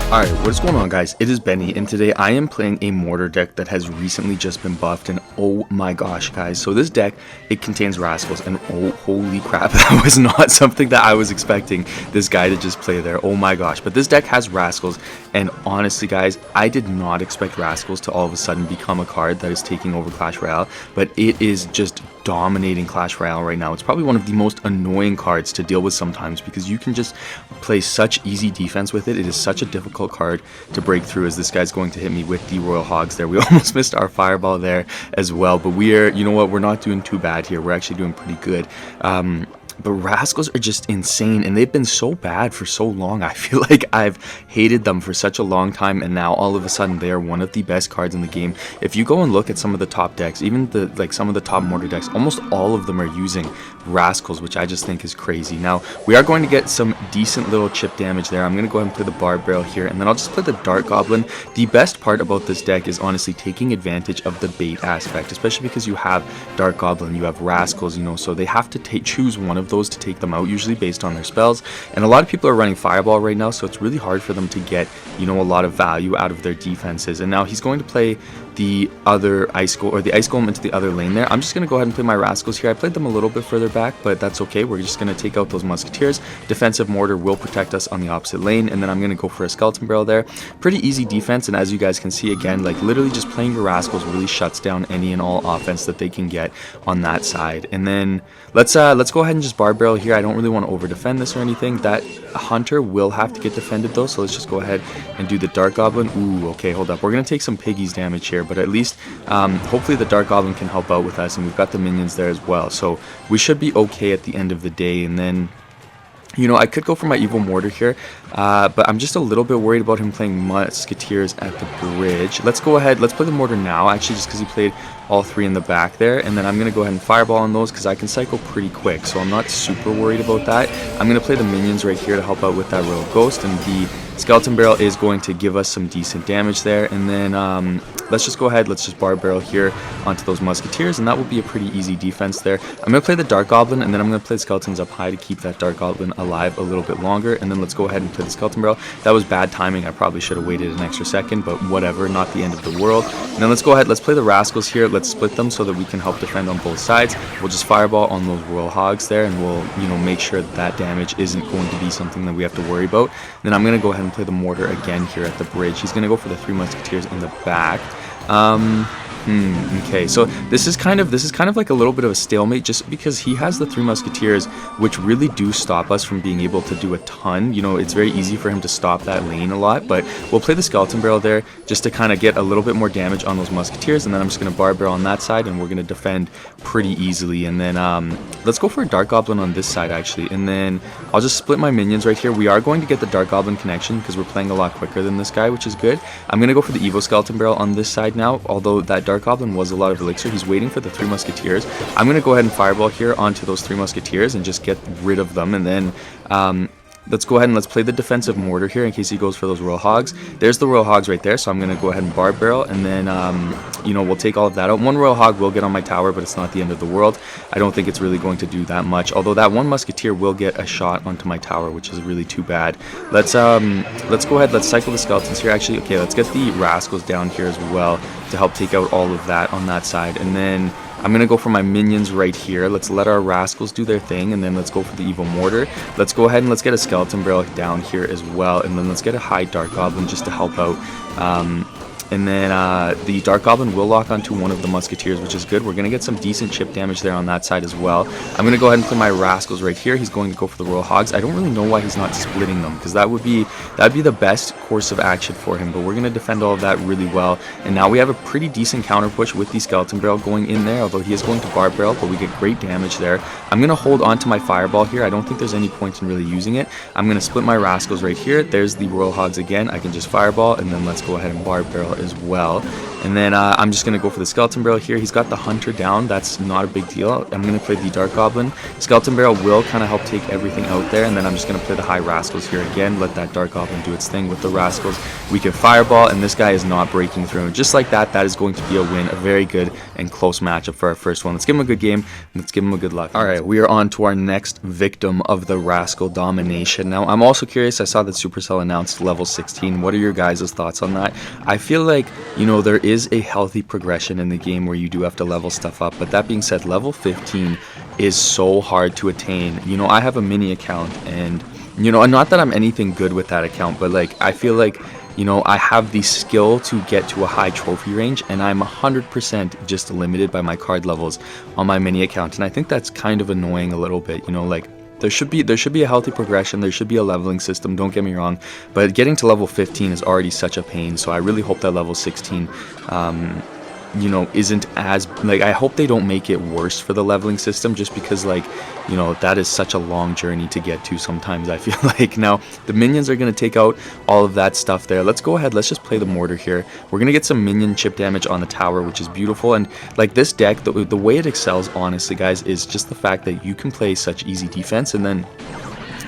Alright, what is going on, guys? It is Benny, and today I am playing a mortar deck that has recently just been buffed, and oh my gosh, guys. So this deck, it contains Rascals, and oh, holy crap, that was not something that I was expecting this guy to just play there. Oh my gosh. But this deck has Rascals, and honestly, guys, I did not expect Rascals to all of a sudden become a card that is taking over Clash Royale, but it is just dominating Clash Royale right now. It's probably one of the most annoying cards to deal with sometimes because you can just play such easy defense with it. It is such a difficult card to break through, as this guy's going to hit me with the Royal Hogs there. We almost missed our fireball there as well, but we are, you know what, we're not doing too bad here. We're actually doing pretty good. But Rascals are just insane, and they've been so bad for so long. I feel like I've hated them for such a long time, and now all of a sudden they are one of the best cards in the game. If you go and look at some of the top decks, even some of the top mortar decks, almost all of them are using Rascals, which I just think is crazy. Now, we are going to get some decent little chip damage there. I'm going to go ahead and play the Barb Barrel here, and then I'll just play the Dark Goblin. The best part about this deck is honestly taking advantage of the bait aspect, especially because you have Dark Goblin, you have Rascals, you know, so they have to choose one of those to take them out, usually based on their spells. And a lot of people are running Fireball right now, so it's really hard for them to get, you know, a lot of value out of their defenses. And now he's going to play the other Ice Golem into the other lane there. I'm just going to go ahead and play my Rascals here. I played them a little bit further back, but that's okay. We're just going to take out those Musketeers. Defensive Mortar will protect us on the opposite lane, and then I'm going to go for a Skeleton Barrel there. Pretty easy defense, and as you guys can see, again, like literally just playing your Rascals really shuts down any and all offense that they can get on that side. And then let's go ahead and just Barb Barrel here. I don't really want to over defend this or anything. That Hunter will have to get defended though, so let's just go ahead and do the Dark Goblin. Ooh, okay, hold up. We're going to take some Piggies damage here, but at least hopefully the Dark Goblin can help out with us, and we've got the minions there as well, so we should be okay at the end of the day. And then, you know, I could go for my Evil Mortar here, but I'm just a little bit worried about him playing Musketeers at the bridge. Let's go ahead, let's play the Mortar now, actually, just because he played all three in the back there, and then I'm going to go ahead and Fireball on those because I can cycle pretty quick, so I'm not super worried about that. I'm going to play the minions right here to help out with that Royal Ghost, and the Skeleton Barrel is going to give us some decent damage there. And then let's just go ahead, let's just Barb Barrel here onto those Musketeers, and that will be a pretty easy defense there. I'm going to play the Dark Goblin, and then I'm going to play the Skeletons up high to keep that Dark Goblin alive a little bit longer. And then let's go ahead and play the Skeleton Barrel. That was bad timing. I probably should have waited an extra second, but whatever, not the end of the world. And then let's go ahead, let's play the Rascals here. Let's split them so that we can help defend on both sides. We'll just Fireball on those Royal Hogs there, and we'll, you know, make sure that that damage isn't going to be something that we have to worry about. Then I'm going to go ahead and play the Mortar again here at the bridge. He's going to go for the three Musketeers in the back. Okay, so this is kind of like a little bit of a stalemate, just because he has the three Musketeers, which really do stop us from being able to do a ton. You know, it's very easy for him to stop that lane a lot, but we'll play the Skeleton Barrel there just to kind of get a little bit more damage on those Musketeers, and then I'm just going to Barb Barrel on that side, and we're going to defend pretty easily. And then let's go for a Dark Goblin on this side, actually, and then I'll just split my minions right here. We are going to get the Dark Goblin connection because we're playing a lot quicker than this guy, which is good. I'm going to go for the Evo Skeleton Barrel on this side now, although that Dark Goblin was a lot of elixir. He's waiting for the three Musketeers. I'm going to go ahead and Fireball here onto those three Musketeers and just get rid of them. And then let's go ahead and let's play the defensive Mortar here in case he goes for those Royal Hogs. There's the Royal Hogs right there, so I'm going to go ahead and Barb Barrel, and then, you know, we'll take all of that out. One Royal Hog will get on my tower, but it's not the end of the world. I don't think it's really going to do that much, although that one Musketeer will get a shot onto my tower, which is really too bad. Let's go ahead, let's cycle the Skeletons here. Actually, okay, let's get the Rascals down here as well to help take out all of that on that side. And then I'm going to go for my minions right here. Let's let our Rascals do their thing, and then let's go for the Evil Mortar. Let's go ahead and let's get a Skeleton Barrel down here as well, and then let's get a high Dark Goblin just to help out. And then the Dark Goblin will lock onto one of the Musketeers, which is good. We're going to get some decent chip damage there on that side as well. I'm going to go ahead and play my Rascals right here. He's going to go for the Royal Hogs. I don't really know why he's not splitting them, because that would be the best course of action for him. But we're going to defend all of that really well. And now we have a pretty decent counter push with the Skeleton Barrel going in there, although he is going to Barb Barrel, but we get great damage there. I'm going to hold on to my Fireball here. I don't think there's any point in really using it. I'm going to split my Rascals right here. There's the Royal Hogs again. I can just Fireball, and then let's go ahead and Barb Barrel out as well. And then I'm just going to go for the Skeleton Barrel here. He's got the Hunter down. That's not a big deal. I'm going to play the Dark Goblin. Skeleton Barrel will kind of help take everything out there. And then I'm just going to play the High Rascals here again. Let that Dark Goblin do its thing with the Rascals. We can Fireball, and this guy is not breaking through. Just like that, that is going to be a win. A very good and close matchup for our first one. Let's give him a good game. Let's give him a good luck. All right, we are on to our next victim of the Rascal domination. Now, I'm also curious. I saw that Supercell announced level 16. What are your guys' thoughts on that? I feel like, you know, there is a healthy progression in the game where you do have to level stuff up, but that being said, level 15 is so hard to attain. You know, I have a mini account, and, you know, not that I'm anything good with that account, but like, I feel like, you know, I have the skill to get to a high trophy range, and I'm 100% just limited by my card levels on my mini account, and I think that's kind of annoying a little bit. You know, like, there should be a healthy progression. There should be a leveling system, don't get me wrong, but getting to level 15 is already such a pain. So I really hope that level 16 you know, isn't as, like, I hope they don't make it worse for the leveling system, just because, like, you know, that is such a long journey to get to sometimes, I feel like. Now, the minions are going to take out all of that stuff there. Let's go ahead, let's just play the mortar here. We're going to get some minion chip damage on the tower, which is beautiful. And like, this deck, the way it excels, honestly, guys, is just the fact that you can play such easy defense, and then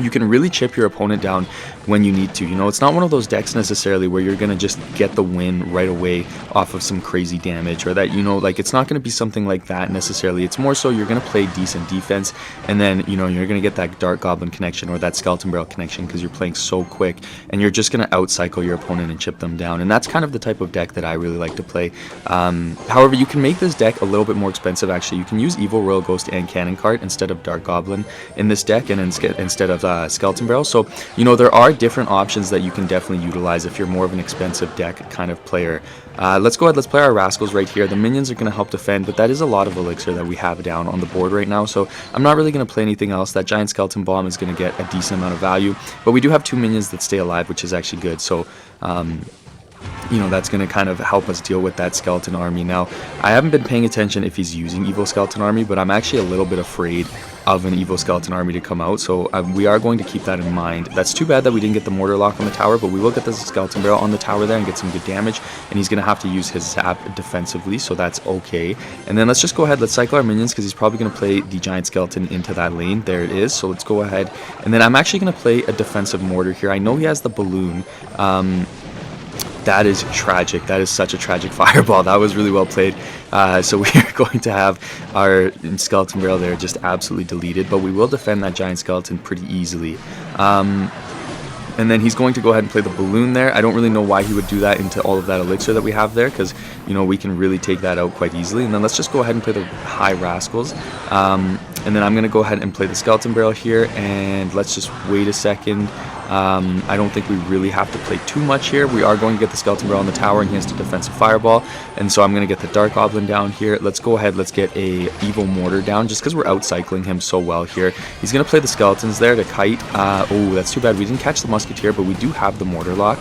you can really chip your opponent down when you need to. You know, it's not one of those decks necessarily where you're going to just get the win right away off of some crazy damage, or that, you know, like, it's not going to be something like that necessarily. It's more so you're going to play decent defense, and then, you know, you're going to get that Dark Goblin connection or that Skeleton Barrel connection because you're playing so quick, and you're just going to outcycle your opponent and chip them down. And that's kind of the type of deck that I really like to play. However, you can make this deck a little bit more expensive, actually. You can use Evil Royal Ghost and Cannon Cart instead of Dark Goblin in this deck, and instead of Skeleton Barrel. So, you know, there are different options that you can definitely utilize if you're more of an expensive deck kind of player. Let's go ahead, let's play our Rascals right here. The minions are going to help defend, but that is a lot of elixir that we have down on the board right now, so I'm not really going to play anything else. That giant skeleton bomb is going to get a decent amount of value, but we do have 2 minions that stay alive, which is actually good. So you know, that's going to kind of help us deal with that skeleton army. Now, I haven't been paying attention if he's using Evil Skeleton Army, but I'm actually a little bit afraid of an Evil Skeleton Army to come out, so we are going to keep that in mind. That's too bad that we didn't get the Mortar Lock on the tower, but we will get the Skeleton Barrel on the tower there and get some good damage, and he's going to have to use his Zap defensively, so that's okay. And then let's just go ahead, let's cycle our minions, because he's probably going to play the Giant Skeleton into that lane. There it is, so let's go ahead. And then I'm actually going to play a defensive Mortar here. I know he has the Balloon. That is tragic. That is such a tragic fireball. That was really well played. So we are going to have our Skeleton Barrel there just absolutely deleted, but we will defend that Giant Skeleton pretty easily. And then he's going to go ahead and play the Balloon there. I don't really know why he would do that into all of that elixir that we have there, because, you know, we can really take that out quite easily. And then let's just go ahead and play the High Rascals. And then I'm going to go ahead and play the Skeleton Barrel here, and let's just wait a second. I don't think we really have to play too much here. We are going to get the Skeleton Barrel on the tower, and he has to defensive Fireball. And so I'm going to get the Dark Goblin down here. Let's go ahead, let's get a Evil Mortar down, just because we're outcycling him so well here. He's going to play the Skeletons there to kite. Oh, that's too bad. We didn't catch the Musketeer, but we do have the Mortar Lock.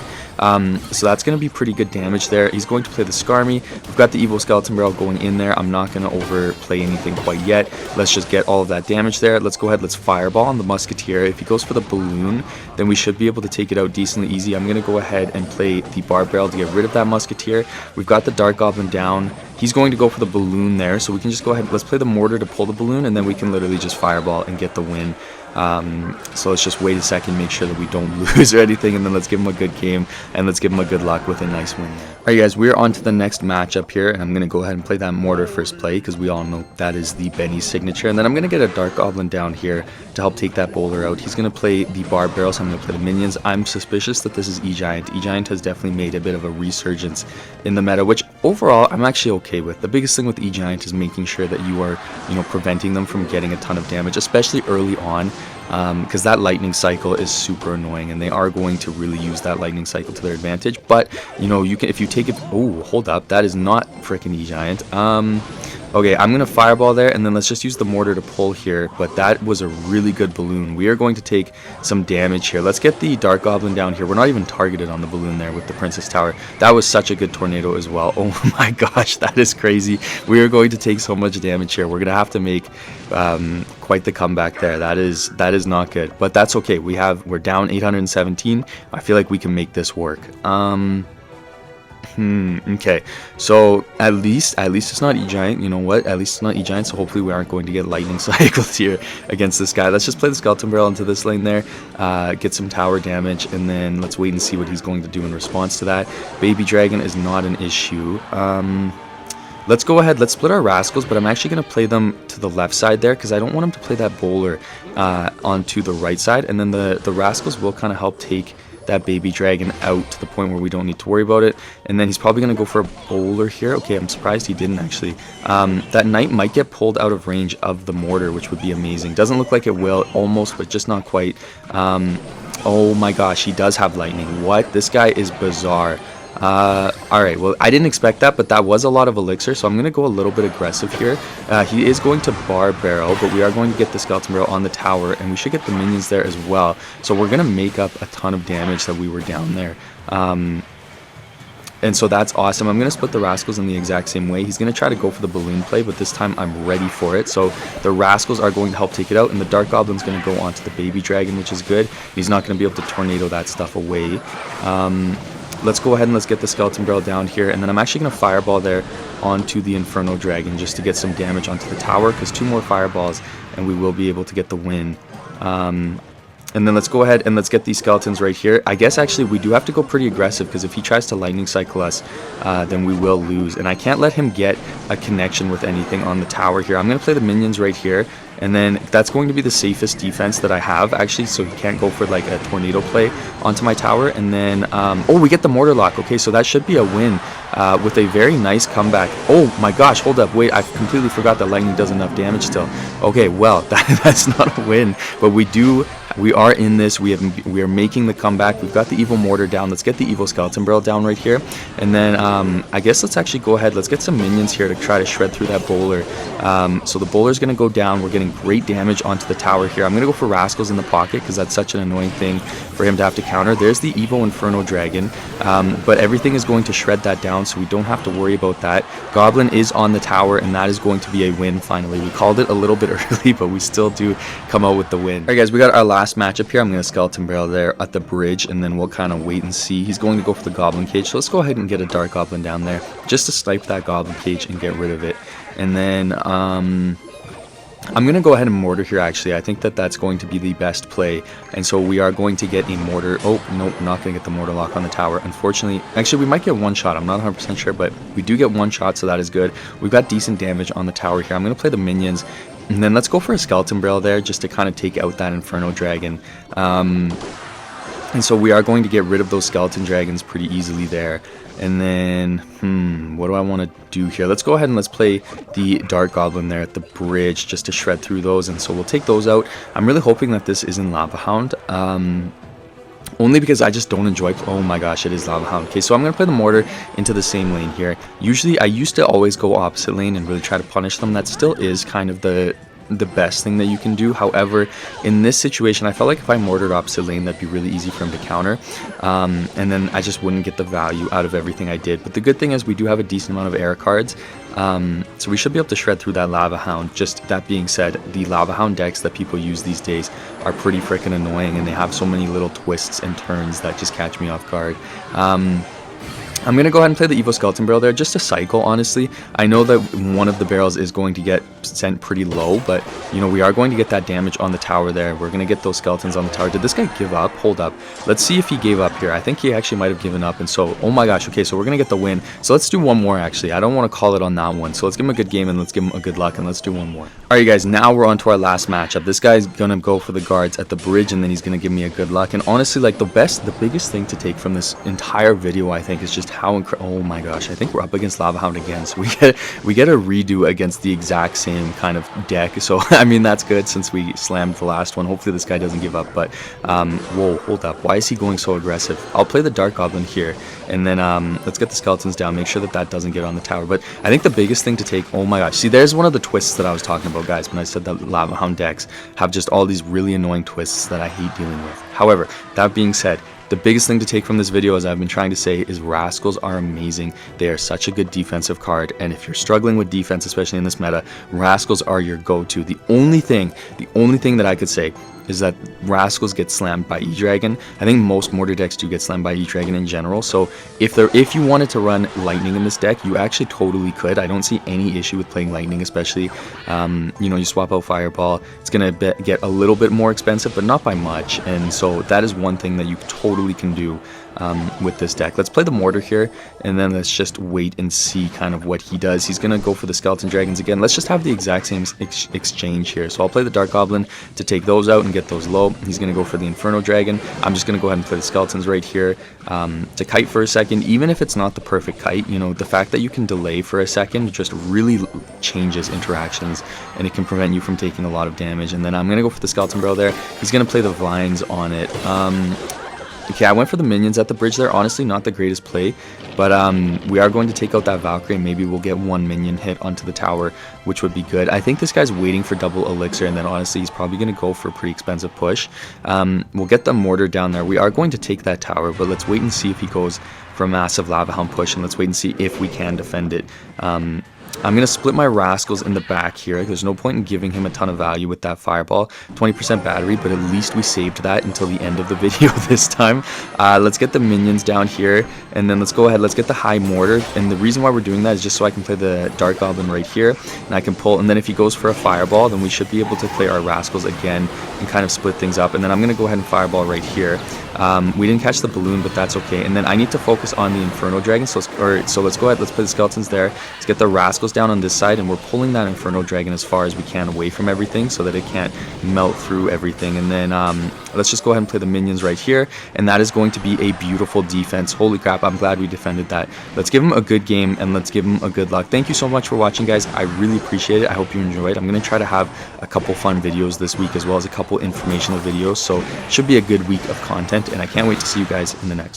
So that's going to be pretty good damage there. He's going to play the Skarmy. We've got the Evil Skeleton Barrel going in there. I'm not going to overplay anything quite yet. Let's just get all of that damage there. Let's go ahead, let's Fireball on the Musketeer. If he goes for the Balloon, then we should be able to take it out decently easy. I'm going to go ahead and play the Barb Barrel to get rid of that Musketeer. We've got the Dark Goblin down. He's going to go for the Balloon there, so we can just go ahead, let's play the Mortar to pull the Balloon, and then we can literally just Fireball and get the win. So let's just wait a second, make sure that we don't lose or anything, and then let's give him a good game, and let's give him a good luck with a nice win. Alright guys, we're on to the next matchup here, and I'm going to go ahead and play that Mortar first play, because we all know that is the Benny signature. And then I'm going to get a Dark Goblin down here to help take that Bowler out. He's going to play the Barb Barrel, so I'm going to play the Minions. I'm suspicious that this is E-Giant. E-Giant has definitely made a bit of a resurgence in the meta, which overall I'm actually okay with. The biggest thing with E-Giant is making sure that you are, you know, preventing them from getting a ton of damage, especially early on. Because that lightning cycle is super annoying, and they are going to really use that lightning cycle to their advantage. But, you know, you can, if you take it, oh, hold up, that is not freaking E-Giant. Okay, I'm going to Fireball there, and then let's just use the Mortar to pull here, but that was a really good Balloon. We are going to take some damage here. Let's get the Dark Goblin down here. We're not even targeted on the Balloon there with the Princess Tower. That was such a good tornado as well. Oh my gosh, that is crazy. We are going to take so much damage here. We're going to have to make quite the comeback there. That is not good, but that's okay. We're down 817. I feel like we can make this work. Okay, so at least it's not E-Giant. You know what? At least it's not E-Giant, so hopefully we aren't going to get lightning cycles here against this guy. Let's just play the Skeleton Barrel into this lane there, get some tower damage, and then let's wait and see what he's going to do in response to that. Baby Dragon is not an issue. Let's go ahead, let's split our Rascals, but I'm actually going to play them to the left side there, because I don't want him to play that Bowler onto the right side, and then the Rascals will kind of help take that Baby Dragon out to the point where we don't need to worry about it. And then he's probably going to go for a Bowler here. Okay, I'm surprised he didn't actually. That Knight might get pulled out of range of the Mortar, which would be amazing. Doesn't look like it will, almost, but just not quite. Oh my gosh, he does have Lightning. What? This guy is bizarre. Alright, well, I didn't expect that, but that was a lot of elixir, so I'm going to go a little bit aggressive here. He is going to bar barrel, but we are going to get the Skeleton Barrel on the tower, and we should get the minions there as well. So we're going to make up a ton of damage that we were down there. And so that's awesome. I'm going to split the Rascals in the exact same way. He's going to try to go for the balloon play, but this time I'm ready for it. So the Rascals are going to help take it out, and the Dark Goblin's going to go onto the Baby Dragon, which is good. He's not going to be able to tornado that stuff away. Let's go ahead and let's get the Skeleton Barrel down here, and then I'm actually going to Fireball there onto the Inferno Dragon just to get some damage onto the tower, because 2 more Fireballs and we will be able to get the win. And then let's go ahead and let's get these skeletons right here. I guess actually we do have to go pretty aggressive, because if he tries to lightning cycle us, then we will lose. And I can't let him get a connection with anything on the tower here. I'm going to play the minions right here. And then that's going to be the safest defense that I have, actually, so he can't go for like a tornado play onto my tower. And then, oh, we get the Mortar Lock. Okay, so that should be a win with a very nice comeback. Oh my gosh, hold up, wait, I completely forgot that lightning does enough damage still. Okay, well, that's not a win, but we are in this. We are making the comeback. We've got the Evil Mortar down. Let's get the Evil Skeleton Barrel down right here. And then I guess let's actually go ahead. Let's get some minions here to try to shred through that Bowler. So the Bowler's going to go down. We're getting great damage onto the tower here. I'm going to go for Rascals in the pocket, because that's such an annoying thing for him to have to counter. There's the Evil Inferno Dragon, but everything is going to shred that down, so we don't have to worry about that. Goblin is on the tower, and that is going to be a win finally. We called it a little bit early, but we still do come out with the win. Alright guys, we got our last matchup here. I'm going to Skeleton Barrel there at the bridge, and then we'll kind of wait and see. He's going to go for the Goblin Cage, so let's go ahead and get a Dark Goblin down there just to snipe that Goblin Cage and get rid of it. And then I'm going to go ahead and Mortar here, actually. I think that that's going to be the best play. And so we are going to get a Mortar. Oh, nope, we're not going to get the Mortar Lock on the tower. Unfortunately, actually, we might get one shot. I'm not 100% sure, but we do get one shot, so that is good. We've got decent damage on the tower here. I'm going to play the minions. And then let's go for a Skeleton Barrel there just to kind of take out that Inferno Dragon. And so we are going to get rid of those Skeleton Dragons pretty easily there. And then, what do I want to do here? Let's go ahead and let's play the Dark Goblin there at the bridge just to shred through those. And so we'll take those out. I'm really hoping that this isn't Lavahound. Only because I just don't enjoy... Oh my gosh, it is Lavahound. Okay, so I'm going to play the Mortar into the same lane here. Usually, I used to always go opposite lane and really try to punish them. That still is kind of the best thing that you can do. However, in this situation, I felt like if I mortared opposite lane, that'd be really easy for him to counter, and then I just wouldn't get the value out of everything I did. But the good thing is we do have a decent amount of air cards, so we should be able to shred through that Lavahound. Just that being said, the Lavahound decks that people use these days are pretty freaking annoying, and they have so many little twists and turns that just catch me off guard. I'm going to go ahead and play the Evil Skeleton Barrel there just to cycle, honestly. I know that one of the barrels is going to get sent pretty low, but, you know, we are going to get that damage on the tower there. We're going to get those skeletons on the tower. Did this guy give up? Hold up. Let's see if he gave up here. I think he actually might have given up, and so, oh my gosh, okay, so we're going to get the win. So let's do one more, actually. I don't want to call it on that one, so let's give him a good game, and let's give him a good luck, and let's do one more. Alright, guys, now we're on to our last matchup. This guy's going to go for the guards at the bridge, and then he's going to give me a good luck. And honestly, like, the biggest thing to take from this entire video, I think, is just how incredible. Oh my gosh, I think we're up against Lavahound again, so we get a redo against the exact same kind of deck. So I mean, that's good since we slammed the last one. Hopefully this guy doesn't give up. But whoa, hold up, why is he going so aggressive? I'll play the Dark Goblin here, and then let's get the skeletons down, make sure that that doesn't get on the tower. But I think the biggest thing to take, oh my gosh, see, there's one of the twists that I was talking about, guys, when I said that Lavahound decks have just all these really annoying twists that I hate dealing with. However, that being said, the biggest thing to take from this video, as I've been trying to say, is Rascals are amazing. They are such a good defensive card, and if you're struggling with defense, especially in this meta, Rascals are your go-to. The only thing that I could say is that Rascals get slammed by E-Dragon. I think most mortar decks do get slammed by E-Dragon in general. So if you wanted to run Lightning in this deck, you actually totally could. I don't see any issue with playing Lightning, especially, you know, you swap out Fireball. It's going to get a little bit more expensive, but not by much. And so that is one thing that you totally can do with this deck. Let's play the Mortar here, and then let's just wait and see kind of what he does. He's going to go for the Skeleton Dragons again. Let's just have the exact same exchange here. So I'll play the Dark Goblin to take those out and get those low. He's going to go for the Inferno Dragon. I'm just going to go ahead and play the Skeletons right here to kite for a second. Even if it's not the perfect kite, you know, the fact that you can delay for a second just really changes interactions, and it can prevent you from taking a lot of damage. And then I'm going to go for the Skeleton Barrel there. He's going to play the Vines on it. Okay, I went for the minions at the bridge there. Honestly, not the greatest play, but we are going to take out that Valkyrie, and maybe we'll get one minion hit onto the tower, which would be good. I think this guy's waiting for double elixir, and then honestly, he's probably going to go for a pretty expensive push. We'll get the mortar down there. We are going to take that tower, but let's wait and see if he goes for a massive Lavahound push, and let's wait and see if we can defend it. I'm going to split my Rascals in the back here. There's no point in giving him a ton of value with that Fireball. 20% battery, but at least we saved that until the end of the video this time. Let's get the minions down here, and then let's go ahead. Let's get the high mortar, and the reason why we're doing that is just so I can play the Dark Goblin right here, and I can pull, and then if he goes for a Fireball, then we should be able to play our Rascals again and kind of split things up. And then I'm going to go ahead and Fireball right here. We didn't catch the balloon, but that's okay. And then I need to focus on the Inferno Dragon, so let's go ahead. Let's play the Skeletons there. Let's get the Rascals down on this side, and we're pulling that Inferno Dragon as far as we can away from everything so that it can't melt through everything. And then let's just go ahead and play the minions right here, and that is going to be a beautiful defense. Holy crap, I'm glad we defended that. Let's give him a good game, and let's give him a good luck. Thank you so much for watching, guys. I really appreciate it. I hope you enjoyed. I'm going to try to have a couple fun videos this week, as well as a couple informational videos, so it should be a good week of content, and I can't wait to see you guys in the next one.